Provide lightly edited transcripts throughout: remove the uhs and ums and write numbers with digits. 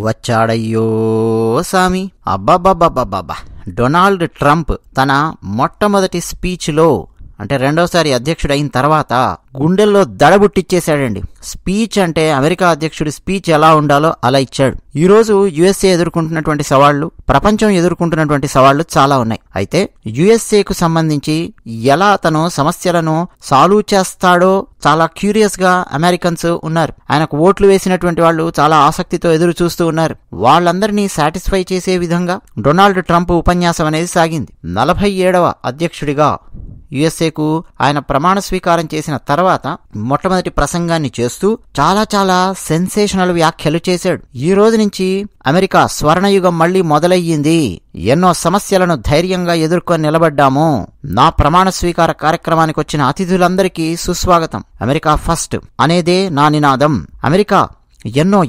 వచ్చాడయ్యో సామి. అబ్బాబ్బాబ్బాబ్బా, Donald Trump తన మొట్టమొదటి స్పీచ్లో అంటే రెండోసారి అధ్యక్షుడైన తర్వాత గుండెల్లో దడబుట్టిచ్చేశాడండి. స్పీచ్ అంటే అమెరికా అధ్యక్షుడి స్పీచ్ ఎలా ఉండాలో అలా ఇచ్చాడు. ఈరోజు యుఎస్ఏ ఎదుర్కొంటున్నటువంటి సవాళ్లు, ప్రపంచం ఎదుర్కొంటున్నటువంటి సవాళ్లు చాలా ఉన్నాయి. అయితే యుఎస్ఏకు సంబంధించి ఎలా తను సమస్యలను సాల్వ్ చేస్తాడో చాలా క్యూరియస్ గా అమెరికన్స్ ఉన్నారు. ఆయనకు ఓట్లు వేసినటువంటి వాళ్ళు చాలా ఆసక్తితో ఎదురు చూస్తూ ఉన్నారు. వాళ్ళందరినీ సాటిస్ఫై చేసే విధంగా డొనాల్డ్ ట్రంప్ ఉపన్యాసం అనేది సాగింది. 47వ అధ్యక్షుడిగా యుఎస్ఏకు ఆయన ప్రమాణ స్వీకారం చేసిన తర్వాత మొట్టమొదటి ప్రసంగాన్ని చేస్తూ చాలా సెన్సేషనల్ వ్యాఖ్యలు చేశాడు. ఈ రోజు నుంచి అమెరికా స్వర్ణయుగం మళ్లీ మొదలయ్యింది. ఎన్నో సమస్యలను ధైర్యంగా ఎదుర్కొని నిలబడ్డాము. నా ప్రమాణ స్వీకార కార్యక్రమానికి వచ్చిన అతిథులందరికీ సుస్వాగతం. అమెరికా ఫస్ట్ అనేదే నా నినాదం. అమెరికా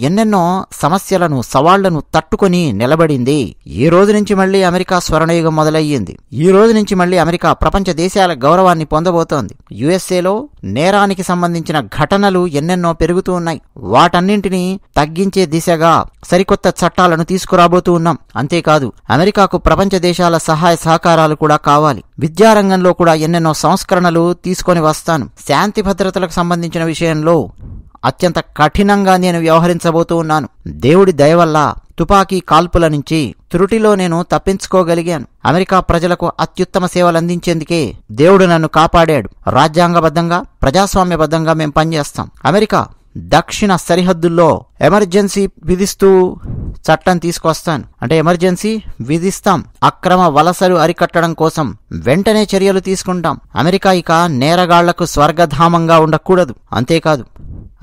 ఎన్నెన్నో సమస్యలను, సవాళ్లను తట్టుకొని నిలబడింది. ఈ రోజు నుంచి మళ్లీ అమెరికా స్వర్ణయుగం మొదలయ్యింది. ఈ రోజు నుంచి మళ్లీ అమెరికా ప్రపంచ దేశాల గౌరవాన్ని పొందబోతోంది. యుఎస్ఏలో నేరానికి సంబంధించిన ఘటనలు ఎన్నెన్నో పెరుగుతూ ఉన్నాయి. వాటన్నింటినీ తగ్గించే దిశగా సరికొత్త చట్టాలను తీసుకురాబోతూ ఉన్నాం. అంతేకాదు, అమెరికాకు ప్రపంచ దేశాల సహాయ సహకారాలు కూడా కావాలి. విద్యారంగంలో కూడా ఎన్నెన్నో సంస్కరణలు తీసుకొని వస్తాను. శాంతి భద్రతలకు సంబంధించిన విషయంలో అత్యంత కఠినంగా నేను వ్యవహరించబోతూ ఉన్నాను. దేవుడి దయవల్ల తుపాకీ కాల్పుల నుంచి త్రుటిలో నేను తప్పించుకోగలిగాను. అమెరికా ప్రజలకు అత్యుత్తమ సేవలు అందించేందుకే దేవుడు నన్ను కాపాడాడు. రాజ్యాంగబద్ధంగా, ప్రజాస్వామ్యబద్ధంగా మేం పనిచేస్తాం. అమెరికా దక్షిణ సరిహద్దుల్లో ఎమర్జెన్సీ విధిస్తూ చట్టం తీసుకొస్తాను. అంటే ఎమర్జెన్సీ విధిస్తాం. అక్రమ వలసలు అరికట్టడం కోసం వెంటనే చర్యలు తీసుకుంటాం. అమెరికా ఇక నేరగాళ్లకు స్వర్గధామంగా ఉండకూడదు. అంతేకాదు,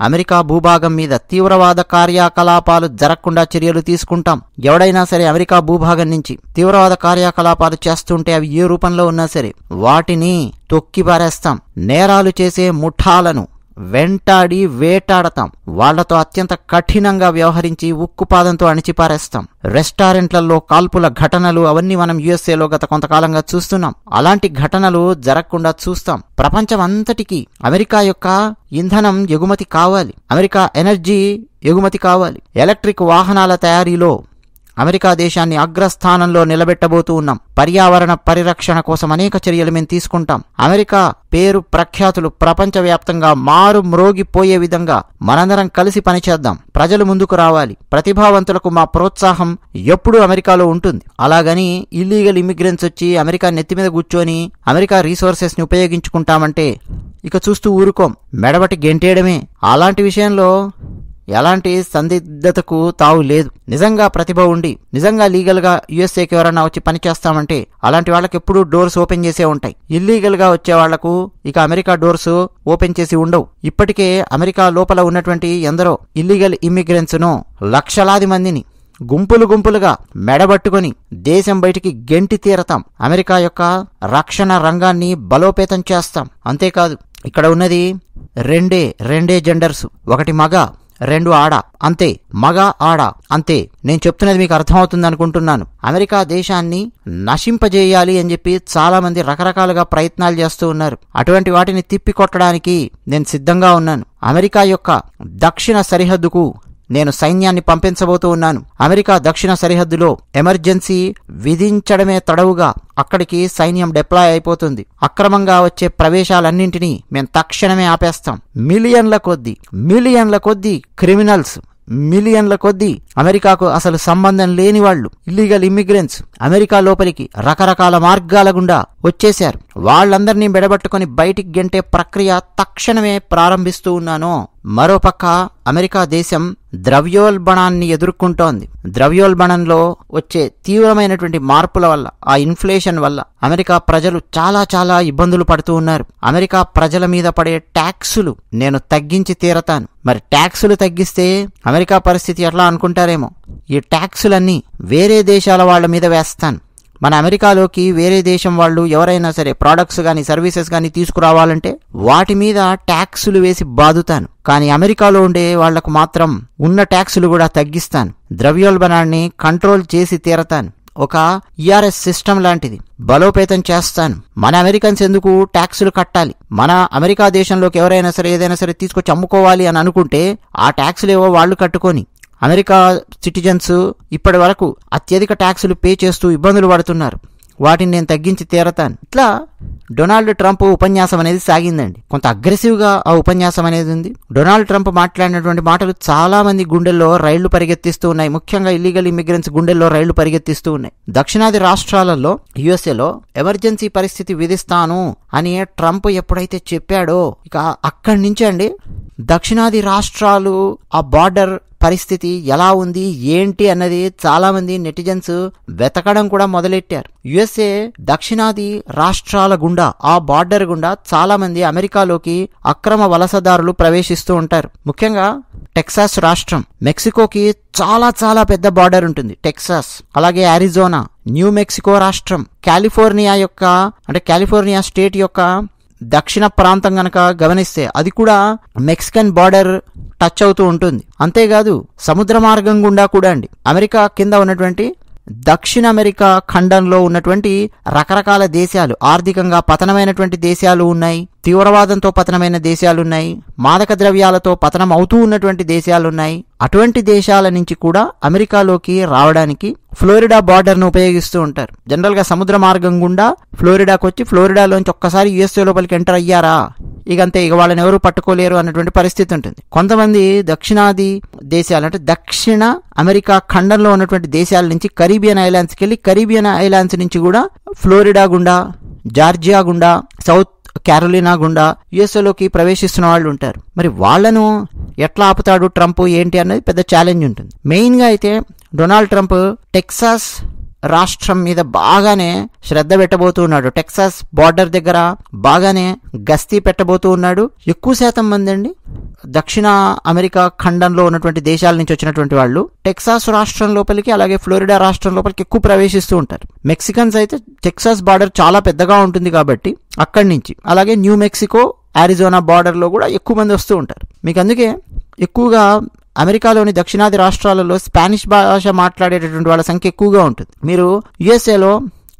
అమెరికా భూభాగం మీద తీవ్రవాద కార్యకలాపాలు జరగకుండా చర్యలు తీసుకుంటాం. ఎవడైనా సరే అమెరికా భూభాగం నుంచి తీవ్రవాద కార్యకలాపాలు చేస్తుంటే అవి ఏ రూపంలో ఉన్నా సరే వాటిని తొక్కిపారేస్తాం. నేరాలు చేసే ముఠాలను వెంటాడి వేటాడతాం. వాళ్లతో అత్యంత కఠినంగా వ్యవహరించి ఉక్కుపాదంతో అణిచిపారేస్తాం. రెస్టారెంట్లలో కాల్పుల ఘటనలు అవన్నీ మనం యుఎస్ఏలో గత కొంతకాలంగా చూస్తున్నాం. అలాంటి ఘటనలు జరగకుండా చూస్తాం. ప్రపంచం అంతటికీ అమెరికా యొక్క ఇంధనం ఎగుమతి కావాలి. అమెరికా ఎనర్జీ ఎగుమతి కావాలి. ఎలక్ట్రిక్ వాహనాల తయారీలో అమెరికా దేశాన్ని అగ్రస్థానంలో నిలబెట్టబోతూ ఉన్నాం. పర్యావరణ పరిరక్షణ కోసం అనేక చర్యలు మేము తీసుకుంటాం. అమెరికా పేరు ప్రఖ్యాతులు ప్రపంచవ్యాప్తంగా మారు మ్రోగిపోయే విధంగా మనందరం కలిసి పనిచేద్దాం. ప్రజలు ముందుకు రావాలి. ప్రతిభావంతులకు మా ప్రోత్సాహం ఎప్పుడూ అమెరికాలో ఉంటుంది. అలాగని ఇల్లీగల్ ఇమిగ్రెంట్స్ వచ్చి అమెరికా నెత్తి మీద కూర్చొని అమెరికా రీసోర్సెస్ ని ఉపయోగించుకుంటామంటే ఇక చూస్తూ ఊరుకోం. మెడబట్టి గెంటేయడమే. అలాంటి విషయంలో ఎలాంటి సందిగ్ధతకు తావు లేదు. నిజంగా ప్రతిభ ఉండి నిజంగా లీగల్ గా యుఎస్ఏకి ఎవరన్నా వచ్చి పనిచేస్తామంటే అలాంటి వాళ్ళకి ఎప్పుడూ డోర్స్ ఓపెన్ చేసే ఉంటాయి. ఇల్లీగల్ గా వచ్చే వాళ్లకు ఇక అమెరికా డోర్స్ ఓపెన్ చేసి ఉండవు. ఇప్పటికే అమెరికా లోపల ఉన్నటువంటి ఎందరో ఇల్లీగల్ ఇమ్మిగ్రెంట్స్ ను లక్షలాది మందిని గుంపులుగా మెడబట్టుకుని దేశం బయటికి గెంటి తీరతాం. అమెరికా యొక్క రక్షణ రంగాన్ని బలోపేతం చేస్తాం. అంతేకాదు, ఇక్కడ ఉన్నది రెండే జెండర్స్. ఒకటి మగ, 2 ఆడ. అంతే. మగ, ఆడ, అంతే. నేను చెప్తున్నది మీకు అర్థమవుతుంది అనుకుంటున్నాను. అమెరికా దేశాన్ని నశింపజేయాలి అని చెప్పి చాలా మంది రకరకాలుగా ప్రయత్నాలు చేస్తూ ఉన్నారు. అటువంటి వాటిని తిప్పికొట్టడానికి నేను సిద్ధంగా ఉన్నాను. అమెరికా యొక్క దక్షిణ సరిహద్దుకు నేను సైన్యాన్ని పంపించబోతూ ఉన్నాను. అమెరికా దక్షిణ సరిహద్దులో ఎమర్జెన్సీ విధించడమే తడవుగా అక్కడికి సైన్యం డిప్లాయ్ అయిపోతుంది. అక్రమంగా వచ్చే ప్రవేశాలన్నింటినీ మేము తక్షణమే ఆపేస్తాం. మిలియన్ల కొద్దీ క్రిమినల్స్, మిలియన్ల కొద్దీ అమెరికాకు అసలు సంబంధం లేని వాళ్ళు, ఇల్లీగల్ ఇమ్మిగ్రెంట్స్ అమెరికా లోపలికి రకరకాల మార్గాల గుండా వచ్చేశారు. వాళ్ళందరినీ బెడబట్టుకుని బయటికి గెంటే ప్రక్రియ తక్షణమే ప్రారంభిస్తూ ఉన్నాను. మరోపక్క అమెరికా దేశం ద్రవ్యోల్బణాన్ని ఎదుర్కొంటోంది. ద్రవ్యోల్బణంలో వచ్చే తీవ్రమైనటువంటి మార్పుల వల్ల, ఆ ఇన్ఫ్లేషన్ వల్ల అమెరికా ప్రజలు చాలా ఇబ్బందులు పడుతూ ఉన్నారు. అమెరికా ప్రజల మీద పడే ట్యాక్సులు నేను తగ్గించి తీరతాను. మరి ట్యాక్సులు తగ్గిస్తే అమెరికా పరిస్థితి ఎట్లా అనుకుంటారేమో. ఈ ట్యాక్సులన్నీ వేరే దేశాల వాళ్ల మీద వేస్తాను. మన అమెరికాలోకి వేరే దేశం వాళ్ళు ఎవరైనా సరే ప్రోడక్ట్స్ గానీ సర్వీసెస్ గానీ తీసుకురావాలంటే వాటి మీద ట్యాక్సులు వేసి బాదుతాను. కానీ అమెరికాలో ఉండే వాళ్లకు మాత్రం ఉన్న ట్యాక్సులు కూడా తగ్గిస్తాను. ద్రవ్యోల్బణాన్ని కంట్రోల్ చేసి తీరతాను. ఒక ఈఆర్ఎస్ సిస్టమ్ లాంటిది బలోపేతం చేస్తాను. మన అమెరికన్స్ ఎందుకు ట్యాక్సులు కట్టాలి? మన అమెరికా దేశంలోకి ఎవరైనా సరే ఏదైనా సరే తీసుకొచ్చి అమ్ముకోవాలి అని అనుకుంటే ఆ ట్యాక్సులు ఏవో వాళ్ళు కట్టుకొని అమెరికా సిటిజన్స్ ఇప్పటి వరకు అత్యధిక ట్యాక్సులు పే చేస్తూ ఇబ్బందులు పడుతున్నారు, వాటిని నేను తగ్గించి తీరతాను. ఇట్లా డొనాల్డ్ ట్రంప్ ఉపన్యాసం అనేది సాగిందండి. కొంత అగ్రెసివ్గా ఆ ఉపన్యాసం అనేది ఉంది. డొనాల్డ్ ట్రంప్ మాట్లాడినటువంటి మాటలు చాలా మంది గుండెల్లో రైళ్లు పరిగెత్తిస్తూ ఉన్నాయి. ముఖ్యంగా ఇల్లీగల్ ఇమిగ్రెంట్స్ గుండెల్లో రైళ్లు పరిగెత్తిస్తూ ఉన్నాయి. దక్షిణాది రాష్ట్రాలలో యుఎస్ఏలో ఎమర్జెన్సీ పరిస్థితి విధిస్తాను అని ట్రంప్ ఎప్పుడైతే చెప్పాడో ఇక అక్కడి నుంచి అండి దక్షిణాది రాష్ట్రాలు ఆ బార్డర్ పరిస్థితి ఎలా ఉంది ఏంటి అన్నది చాలా మంది నెటిజన్స్ వెతకడం కూడా మొదలెట్టారు. యుఎస్ఏ దక్షిణాది రాష్ట్రాల గుండా ఆ బార్డర్ గుండా చాలా మంది అమెరికాలోకి అక్రమ వలసదారులు ప్రవేశిస్తూ ఉంటారు. ముఖ్యంగా టెక్సాస్ రాష్ట్రం, మెక్సికోకి చాలా చాలా పెద్ద బార్డర్ ఉంటుంది టెక్సాస్, అలాగే అరిజోనా, న్యూ మెక్సికో రాష్ట్రం, కాలిఫోర్నియా స్టేట్ యొక్క దక్షిణ ప్రాంతం గనక గమనిస్తే అది కూడా మెక్సికన్ బార్డర్ టచ్ అవుతూ ఉంటుంది. అంతేకాదు సముద్ర మార్గం గుండా కూడా అండి అమెరికా కింద ఉన్నటువంటి దక్షిణ అమెరికా ఖండంలో ఉన్నటువంటి రకరకాల దేశాలు, ఆర్థికంగా పతనమైనటువంటి దేశాలు ఉన్నాయి, తీవ్రవాదంతో పతనమైన దేశాలున్నాయి, మాదక ద్రవ్యాలతో పతనం అవుతూ ఉన్నటువంటి దేశాలున్నాయి. అటువంటి దేశాల నుంచి కూడా అమెరికాలోకి రావడానికి ఫ్లోరిడా బార్డర్ను ఉపయోగిస్తూ ఉంటారు. జనరల్గా సముద్ర మార్గం గుండా ఫ్లోరిడాకు వచ్చి ఫ్లోరిడాలోంచి ఒక్కసారి యుఎస్ఏ లోపలికి ఎంటర్ అయ్యారా ఇక వాళ్ళని ఎవరు పట్టుకోలేరు అన్నటువంటి పరిస్థితి ఉంటుంది. కొంతమంది దక్షిణాది దేశాలు అంటే దక్షిణ అమెరికా ఖండంలో ఉన్నటువంటి దేశాల నుంచి కరీబియన్ ఐలాండ్స్కి వెళ్ళి కరీబియన్ ఐలాండ్స్ నుంచి కూడా ఫ్లోరిడా గుండా, జార్జియా గుండా, సౌత్ క్యారోలినా గుండా యుఎస్ఏలోకి ప్రవేశిస్తున్న వాళ్ళు ఉంటారు. మరి వాళ్లను ఎట్లా ఆపుతాడు ట్రంప్ ఏంటి అన్నది పెద్ద ఛాలెంజ్ ఉంటుంది. మెయిన్గా అయితే డొనాల్డ్ ట్రంప్ టెక్సాస్ రాష్ట్రం మీద బాగానే శ్రద్ధ పెట్టబోతూ ఉన్నాడు. టెక్సాస్ బార్డర్ దగ్గర బాగానే గస్తీ పెట్టబోతూ ఉన్నాడు. ఎక్కువ శాతం మంది అండి దక్షిణ అమెరికా ఖండంలో ఉన్నటువంటి దేశాల నుంచి వచ్చినటువంటి వాళ్ళు టెక్సాస్ రాష్ట్రం లోపలికి అలాగే ఫ్లోరిడా రాష్ట్రం లోపలికి ఎక్కువ ప్రవేశిస్తూ ఉంటారు. మెక్సికన్స్ అయితే టెక్సాస్ బార్డర్ చాలా పెద్దగా ఉంటుంది కాబట్టి అక్కడి నుంచి, అలాగే న్యూ మెక్సికో, అరిజోనా బార్డర్లో కూడా ఎక్కువ మంది వస్తూ ఉంటారు. మీకు అందుకే ఎక్కువగా అమెరికాలోని దక్షిణాది రాష్ట్రాలలో స్పానిష్ భాష మాట్లాడేటటువంటి వాళ్ళ సంఖ్య ఎక్కువగా ఉంటుంది. మీరు యుఎస్ఏలో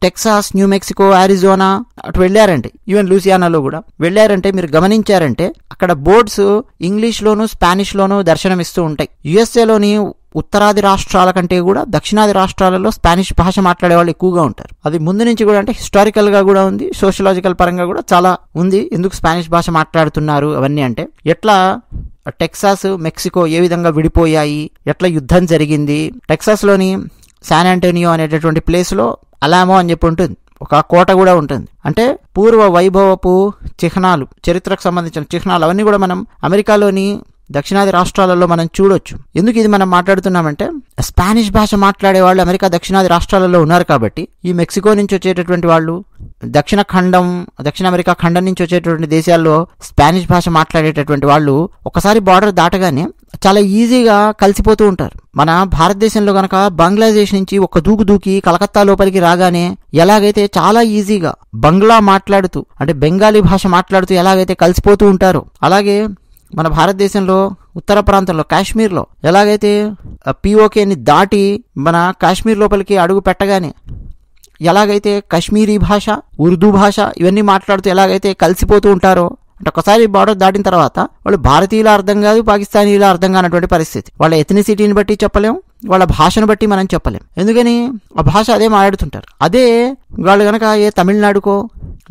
టెక్సాస్, న్యూ మెక్సికో, అరిజోనా అటు వెళ్ళారంటే, ఈవెన్ లూసియానాలో కూడా వెళ్ళారంటే మీరు గమనించారంటే అక్కడ బోర్డ్స్ ఇంగ్లీష్లోను స్పానిష్లోను దర్శనమిస్తూ ఉంటాయి. యుఎస్ఏలోని ఉత్తరాది రాష్ట్రాల కంటే కూడా దక్షిణాది రాష్ట్రాలలో స్పానిష్ భాష మాట్లాడే వాళ్ళు ఎక్కువగా ఉంటారు. అది ముందు నుంచి కూడా అంటే హిస్టారికల్ గా కూడా ఉంది, సోషలాజికల్ పరంగా కూడా చాలా ఉంది. ఎందుకు స్పానిష్ భాష మాట్లాడుతున్నారు అవన్నీ అంటే ఎట్లా టెక్సాస్, మెక్సికో ఏ విధంగా విడిపోయాయి, ఎట్లా యుద్ధం జరిగింది. టెక్సాస్లోని శాన్ ఆంటోనియో అనేటటువంటి ప్లేస్లో అలామో అని చెప్పి ఉంటుంది, ఒక కోట కూడా ఉంటుంది. అంటే పూర్వ వైభవపు చిహ్నాలు, చరిత్రకు సంబంధించిన చిహ్నాలు అవన్నీ కూడా మనం అమెరికాలోని దక్షిణాది రాష్ట్రాలలో మనం చూడొచ్చు. ఎందుకు ఇది మనం మాట్లాడుతున్నామంటే స్పానిష్ భాష మాట్లాడే వాళ్ళు అమెరికా దక్షిణాది రాష్ట్రాలలో ఉన్నారు కాబట్టి ఈ మెక్సికో నుంచి వచ్చేటటువంటి వాళ్ళు, దక్షిణ అమెరికా ఖండం నుంచి వచ్చేటటువంటి దేశాల్లో స్పానిష్ భాష మాట్లాడేటటువంటి వాళ్ళు ఒకసారి బార్డర్ దాటగానే చాలా ఈజీగా కలిసిపోతూ ఉంటారు. మన భారతదేశంలో గనక బంగ్లాదేశ్ నుంచి ఒక దూకి కలకత్తా లోపలికి రాగానే ఎలాగైతే చాలా ఈజీగా బంగ్లా మాట్లాడుతూ అంటే బెంగాలీ భాష మాట్లాడుతూ ఎలాగైతే కలిసిపోతూ ఉంటారో, అలాగే మన భారతదేశంలో ఉత్తర ప్రాంతంలో కాశ్మీర్లో ఎలాగైతే పిఓకేని దాటి మన కాశ్మీర్ లోపలికి అడుగు పెట్టగానే ఎలాగైతే కాశ్మీరీ భాష, ఉర్దూ భాష ఇవన్నీ మాట్లాడుతూ ఎలాగైతే కలిసిపోతూ ఉంటారో, అంటే ఒకసారి బార్డర్ దాటిన తర్వాత వాళ్ళు భారతీయుల అర్థం కాదు, పాకిస్తానీల అర్థం కానటువంటి పరిస్థితి. వాళ్ళ ఎథనిసిటీని బట్టి చెప్పలేం, వాళ్ళ భాషను బట్టి మనం చెప్పలేం. ఎందుకని ఆ భాష అదే మాట్లాడుతుంటారు. అదే వాళ్ళు కనుక ఏ తమిళనాడుకో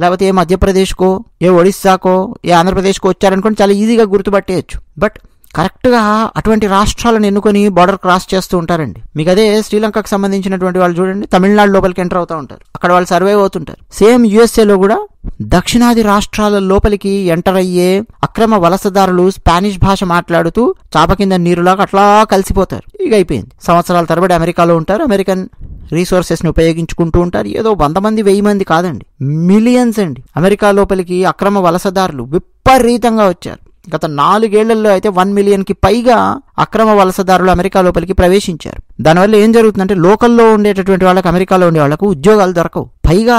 లేకపోతే ఏ మధ్యప్రదేశ్కో, ఏ ఒడిస్సాకో, ఏ ఆంధ్రప్రదేశ్కో వచ్చారనుకోండి చాలా ఈజీగా గుర్తుపట్టేయచ్చు. బట్ కరెక్ట్గా అటువంటి రాష్ట్రాలను ఎన్నుకొని బార్డర్ క్రాస్ చేస్తూ ఉంటారండి. మీకు అదే శ్రీలంకకు సంబంధించినటువంటి వాళ్ళు చూడండి, తమిళనాడు లోపలికి ఎంటర్ అవుతూ ఉంటారు, అక్కడ వాళ్ళు సర్వైవ్ అవుతుంటారు. సేమ్ యుఎస్ఏలో కూడా దక్షిణాది రాష్ట్రాల లోపలికి ఎంటర్ అయ్యే అక్రమ వలసదారులు స్పానిష్ భాష మాట్లాడుతూ చాప కింద నీరులాగా అట్లా కలిసిపోతారు. ఇక అయిపోయింది. సంవత్సరాల తరబడి అమెరికాలో ఉంటారు, అమెరికన్ రీసోర్సెస్ని ఉపయోగించుకుంటూ ఉంటారు. ఏదో 100 మంది 1000 మంది కాదండి, మిలియన్స్ అండి అమెరికా లోపలికి అక్రమ వలసదారులు విపరీతంగా వచ్చారు. గత 4 ఏళ్లలో అయితే 1 మిలియన్కి పైగా అక్రమ వలసదారులు అమెరికా లోపలికి ప్రవేశించారు. దానివల్ల ఏం జరుగుతుందంటే లోకల్లో ఉండేటటువంటి వాళ్ళకి, అమెరికాలో ఉండే వాళ్ళకు ఉద్యోగాలు దొరకవు. పైగా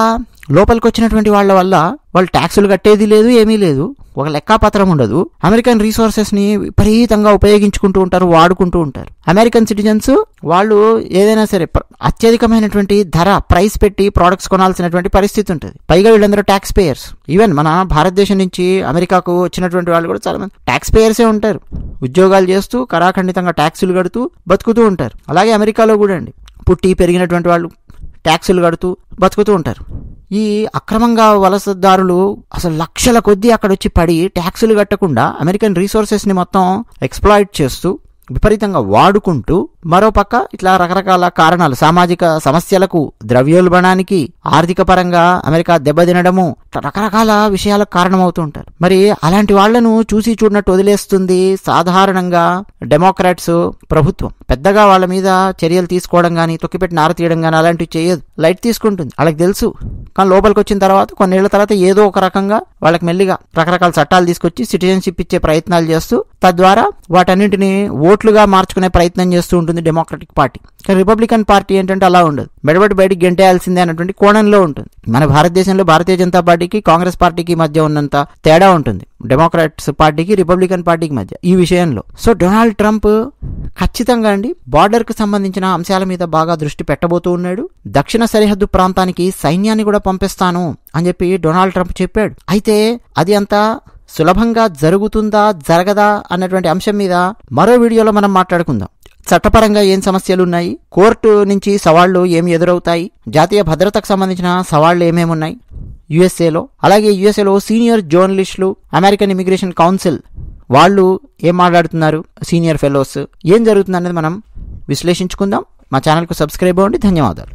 లోపలికి వచ్చినటువంటి వాళ్ళ వల్ల వాళ్ళు ట్యాక్సులు కట్టేది లేదు, ఏమీ లేదు. ఒక లెక్కాపత్రం ఉండదు. అమెరికన్ రిసోర్సెస్ ని విపరీతంగా ఉపయోగించుకుంటూ ఉంటారు, వాడుకుంటూ ఉంటారు. అమెరికన్ సిటిజన్స్ వాళ్ళు ఏదైనా సరే అత్యధికమైనటువంటి ప్రైస్ పెట్టి ప్రొడక్ట్స్ కొనాల్సినటువంటి పరిస్థితి ఉంటుంది. పైగా వీళ్ళందరూ ట్యాక్స్ పేయర్స్. ఈవెన్ మన భారతదేశం నుంచి అమెరికాకు వచ్చినటువంటి వాళ్ళు కూడా చాలా మంది ట్యాక్స్ పేయర్సే ఉంటారు. ఉద్యోగాలు చేస్తూ కరాఖండితంగా ట్యాక్సులు కడుతూ బతుకుతూ ఉంటారు. అలాగే అమెరికాలో కూడా అండి పుట్టి పెరిగినటువంటి వాళ్ళు ట్యాక్సులు కడుతూ బతుకుతూ ఉంటారు. ఈ అక్రమంగా వలసదారులు అసలు లక్షల కొద్దీ అక్కడ వచ్చి పడి ట్యాక్సులు కట్టకుండా అమెరికన్ రిసోర్సెస్ ని మొత్తం ఎక్స్ప్లాయిట్ చేస్తూ విపరీతంగా వాడుకుంటూ మరోపక్క ఇట్లా రకరకాల కారణాలు, సామాజిక సమస్యలకు, ద్రవ్యోల్బణానికి, ఆర్థిక పరంగా అమెరికా దెబ్బతినడము, రకరకాల విషయాలకు కారణమవుతూ ఉంటారు. మరి అలాంటి వాళ్లను చూసి చూడనట్టు వదిలేస్తుంది సాధారణంగా డెమోక్రాట్స్ ప్రభుత్వం. పెద్దగా వాళ్ళ మీద చర్యలు తీసుకోవడం కానీ, తొక్కిపెట్టి నార తీయడం కానీ అలాంటివి చేయదు. లైట్ తీసుకుంటుంది, వాళ్ళకి తెలుసు. కానీ లోపలికి వచ్చిన తర్వాత కొన్నేళ్ల తర్వాత ఏదో ఒక రకంగా వాళ్ళకి మెల్లిగా రకరకాల చట్టాలు తీసుకొచ్చి సిటిజన్షిప్ ఇచ్చే ప్రయత్నాలు చేస్తూ తద్వారా వాటన్నింటినీ ఓట్లుగా మార్చుకునే ప్రయత్నం చేస్తూ ఉంటుంది డెమోక్రటిక్ పార్టీ. కానీ రిపబ్లికన్ పార్టీ ఏంటంటే అలా ఉండదు, మెడబడి బయటికి గెంటేయాల్సిందే అన్నటువంటి కోణంలో ఉంటుంది. మన భారతదేశంలో భారతీయ జనతా పార్టీకి కాంగ్రెస్ పార్టీకి మధ్య ఉన్నంత తేడా ఉంటుంది డెమోక్రాట్స్ పార్టీకి రిపబ్లికన్ పార్టీకి మధ్య ఈ విషయంలో. సో డొనాల్డ్ ట్రంప్ ఖచ్చితంగా అండి బార్డర్ కు సంబంధించిన అంశాల మీద బాగా దృష్టి పెట్టబోతూ ఉన్నాడు. దక్షిణ సరిహద్దు ప్రాంతానికి సైన్యాన్ని కూడా పంపిస్తాను అని చెప్పి డొనాల్డ్ ట్రంప్ చెప్పాడు. అయితే అది అంత సులభంగా జరుగుతుందా జరగదా అన్నటువంటి అంశం మీద మరో వీడియోలో మనం మాట్లాడుకుందాం. చట్టపరంగా ఏం సమస్యలు ఉన్నాయి, కోర్టు నుంచి సవాళ్లు ఏమి ఎదురవుతాయి, జాతీయ భద్రతకు సంబంధించిన సవాళ్లు ఏమేమి ఉన్నాయి యుఎస్ఏలో, అలాగే యుఎస్ఏలో సీనియర్ జర్నలిస్టులు, అమెరికన్ ఇమిగ్రేషన్ కౌన్సిల్ వాళ్ళు ఏం మాట్లాడుతున్నారు, సీనియర్ ఫెలోస్ ఏం జరుగుతుంది అనేది మనం విశ్లేషించుకుందాం. మా ఛానల్కు సబ్స్క్రైబ్ అవ్వండి. ధన్యవాదాలు.